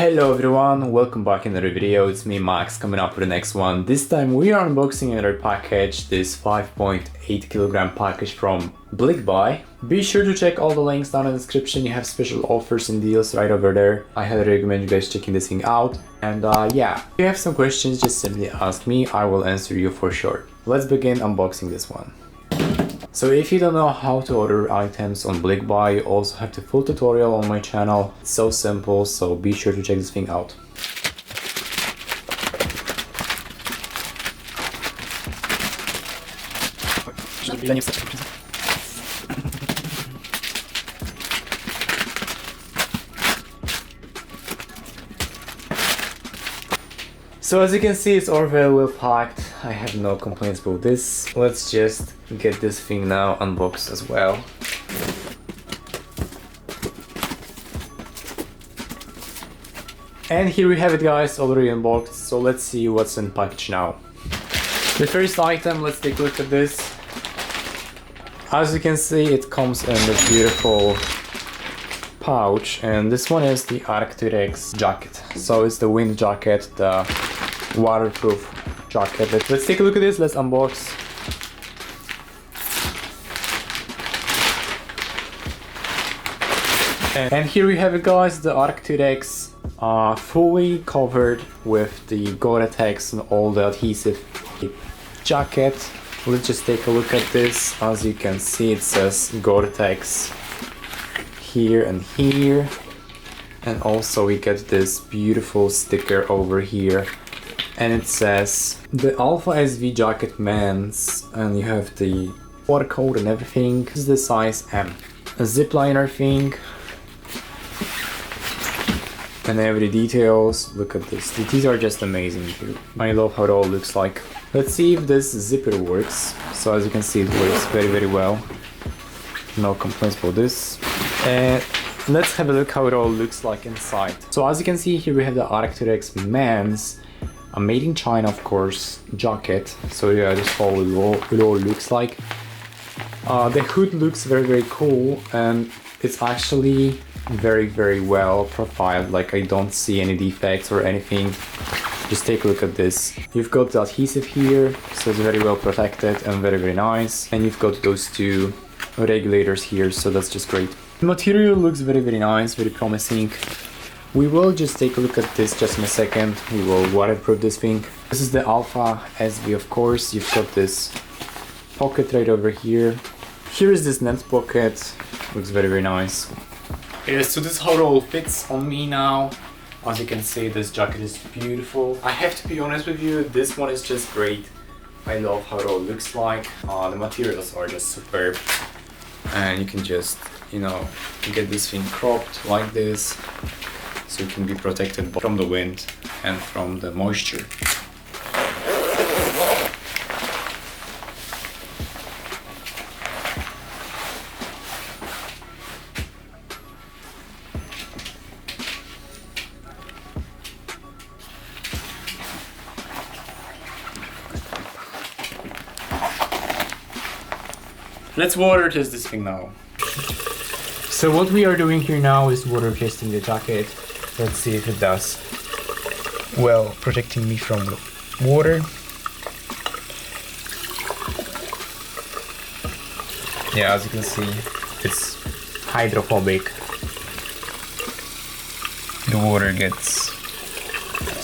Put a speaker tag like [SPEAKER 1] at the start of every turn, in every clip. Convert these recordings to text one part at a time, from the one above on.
[SPEAKER 1] Hello everyone, welcome back in another video. It's me Max coming up with the next one. This time we are unboxing another package, this 5.8 kilogram package from BlikBuy. Be sure to check all the links down in the description. You have special offers and deals right over there. I highly recommend you guys checking this thing out. And yeah, if you have some questions, just simply ask me. I will answer you for sure. Let's begin unboxing this one. So if you don't know how to order items on BlikBuy, you also have the full tutorial on my channel. It's so simple, so be sure to check this thing out. So as you can see, it's all very well packed. I have no complaints about this. Let's just get this thing now unboxed as well. And here we have it, guys, already unboxed. So let's see what's in the package now. The first item, let's take a look at this. As you can see, it comes in this beautiful pouch, and this one is the Arctic jacket. So it's the wind jacket, the waterproof jacket. Let's take a look at this. Let's unbox. And here we have it, guys, the Arctic fully covered with the Gore-Tex and all the adhesive jacket. Let's just take a look at this. As you can see, it says Gore-Tex here and here, and also we get this beautiful sticker over here, and it says the Alpha SV jacket men's, and you have the QR code and everything. This is the size M. A zip liner thing, and every details. Look at this. These are just amazing, dude. I love how it all looks like. Let's see if this zipper works. So as you can see, it works very well. No complaints about this. And let's have a look how it all looks like inside. So as you can see here, we have the Arctic men's, a made in China, of course, jacket. So yeah, this is how it all looks like. The hood looks very cool, and it's actually very well profiled. Like, I don't see any defects or anything. Just take a look at this. You've got the adhesive here, so it's very well protected and very nice. And you've got those two regulators here, so that's just great. The material looks very nice, very promising. We will just take a look at this just in a second. We will waterproof this thing. This is the Alpha SV, of course. You've got this pocket right over here. Here is this net pocket. Looks very nice. Yeah, so this is how it all fits on me now. As you can see, this jacket is beautiful. I have to be honest with you, this one is just great. I love how it all looks like. The materials are just superb. And you can just, you know, get this thing cropped like this, so it can be protected from the wind and from the moisture. Let's water test this thing now. So what we are doing here now is water testing the jacket. Let's see if it does well, protecting me from water. Yeah, as you can see, it's hydrophobic. The water gets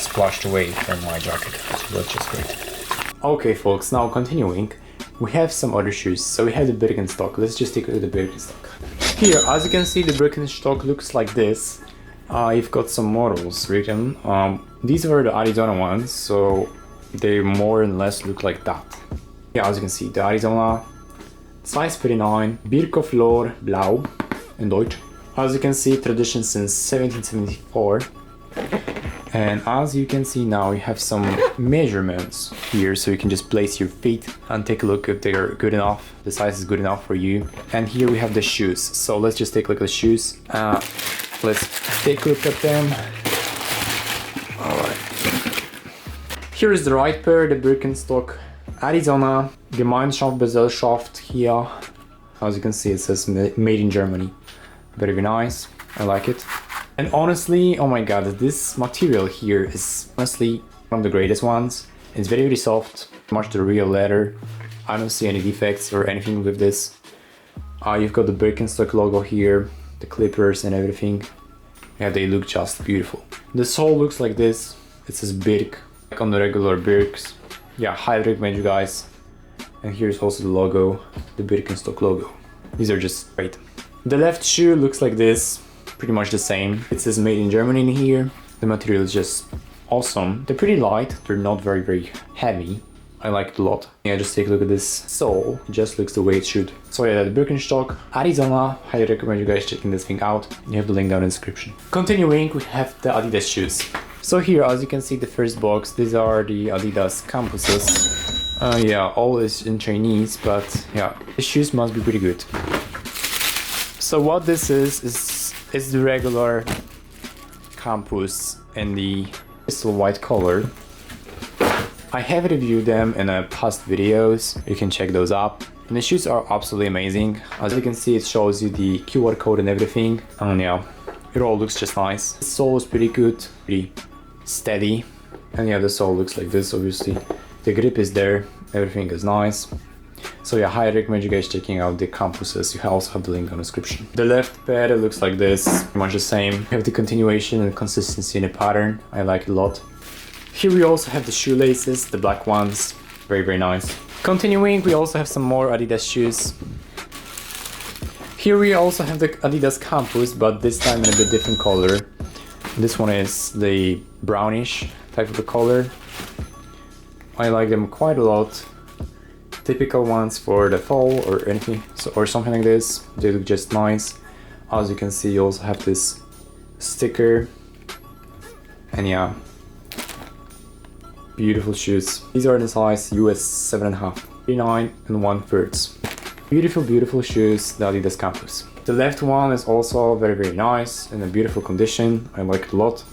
[SPEAKER 1] splashed away from my jacket, so that's just great. Okay folks, now continuing. We have some other shoes. So we have the Birkenstock. Let's just take a look at the Birkenstock. Here, as you can see, the Birkenstock looks like this. You've got some models written. These are the Arizona ones, so they more or less look like that. Yeah, as you can see, the Arizona, size 39, Birkoflor Blau in Deutsch. As you can see, tradition since 1774. And as you can see now, you have some measurements here, so you can just place your feet and take a look if they are good enough, the size is good enough for you. And here we have the shoes, so let's just take a look at the shoes. Let's take a look at them. Alright. Here is the right pair, the Birkenstock Arizona Gemeinschaftsgesellschaft here. As you can see, it says made in Germany. Very nice, I like it. And honestly, oh my god, this material here is honestly one of the greatest ones. It's very, very soft, much the real leather. I don't see any defects or anything with this. You've got the Birkenstock logo here, the clippers and everything. Yeah, they look just beautiful. The sole looks like this. It says Birk, like on the regular Birks. Yeah, highly recommend you guys. And here's also the logo, the Birkenstock logo. These are just great. The left shoe looks like this, pretty much the same. It says made in Germany in here. The material is just awesome. They're pretty light, they're not very, very heavy. I like it a lot. Yeah, just take a look at this sole. It just looks the way it should. So yeah, the Birkenstock, Arizona. Highly recommend you guys checking this thing out. You have the link down in the description. Continuing, we have the Adidas shoes. So here, as you can see, the first box, these are the Adidas campuses. Yeah, all is in Chinese, but yeah, the shoes must be pretty good. So what this is the regular campus in the crystal white color. I have reviewed them in past videos, you can check those up. And the shoes are absolutely amazing. As you can see, it shows you the QR code and everything. And yeah, it all looks just nice. The sole is pretty good, pretty steady. And yeah, the sole looks like this, obviously. The grip is there, everything is nice. So yeah, highly recommend you guys checking out the campuses. You also have the link in the description. The left pair looks like this, pretty much the same. You have the continuation and consistency in the pattern. I like it a lot. Here we also have the shoelaces, the black ones. Very, very nice. Continuing, we also have some more Adidas shoes. Here we also have the Adidas Campus, but this time in a bit different color. This one is the brownish type of a color. I like them quite a lot. Typical ones for the fall or anything, or something like this. They look just nice. As you can see, you also have this sticker. And yeah, beautiful shoes. These are the size US 7.5, 39 1/3. Beautiful, beautiful shoes, the Adidas Campus. The left one is also very, very nice, in a beautiful condition. I like it a lot.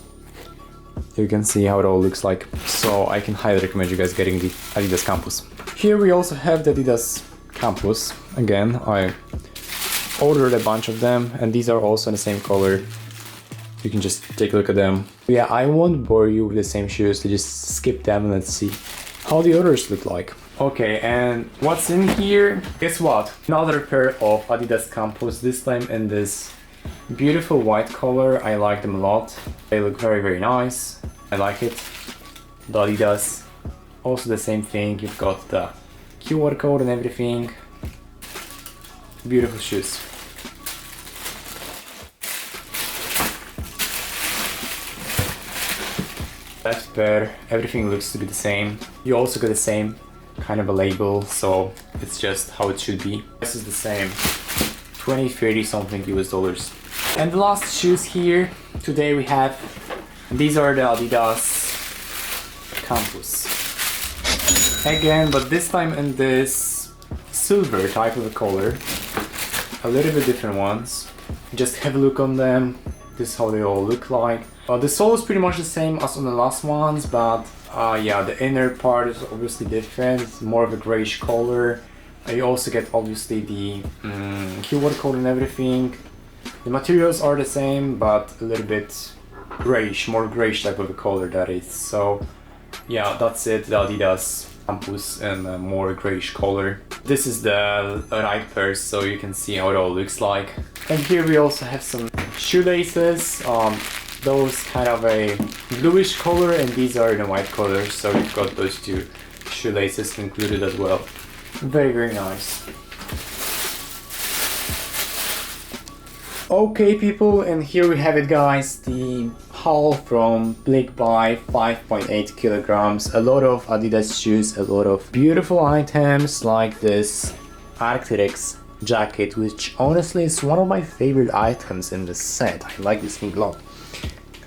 [SPEAKER 1] You can see how it all looks like. So I can highly recommend you guys getting the Adidas Campus. Here we also have the Adidas Campus. Again, I ordered a bunch of them, and these are also in the same color. You can just take a look at them. Yeah, I won't bore you with the same shoes, so just skip them and let's see how the others look like. Okay, and what's in here? Guess what? Another pair of Adidas Campus, this time in this beautiful white color. I like them a lot. They look very, very nice. I like it. The Adidas. Also the same thing, you've got the QR code and everything. Beautiful shoes. Left pair, everything looks to be the same. You also got the same kind of a label, so it's just how it should be. This is the same, 20, 30 something US dollars. And the last shoes here, today we have, these are the Adidas Campus. Again, but this time in this silver type of a color. A little bit different ones. Just have a look on them. This is how they all look like. The sole is pretty much the same as on the last ones, but yeah, the inner part is obviously different. It's more of a grayish color. You also get obviously the QR code and everything. The materials are the same, but a little bit grayish, more grayish type of a color that is. So yeah, that's it, the Adidas Campus in a more grayish color. This is the right pair, so you can see how it all looks like. And here we also have some shoelaces, those kind of a bluish color, and these are in a white color, so you've got those two shoelaces included as well. Very, very nice. Okay people, and here we have it guys, the haul from BlikBuy, 5.8 kilograms, a lot of Adidas shoes, a lot of beautiful items like this Arc'teryx jacket, which honestly is one of my favorite items in the set. I like this thing a lot.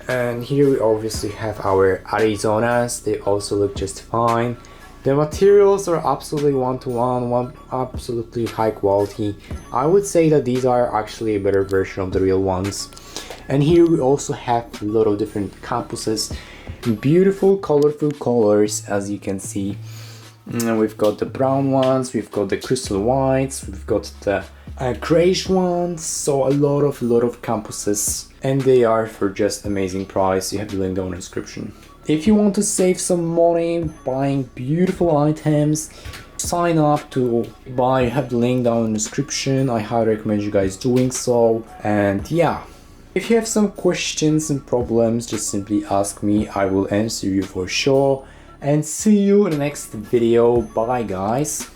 [SPEAKER 1] And here we obviously have our Arizonas, they also look just fine. The materials are absolutely one-to-one, absolutely high quality. I would say that these are actually a better version of the real ones. And here we also have a lot of different campuses, beautiful colorful colors, as you can see. And we've got the brown ones, we've got the crystal whites, we've got the grayish ones, so a lot of campuses, and they are for just amazing price. You have the link down in the description. If you want to save some money buying beautiful items, sign up to BlikBuy. You have the link down in the description. I highly recommend you guys doing so. And yeah, if you have some questions and problems, just simply ask me. I will answer you for sure. And see you in the next video. Bye guys.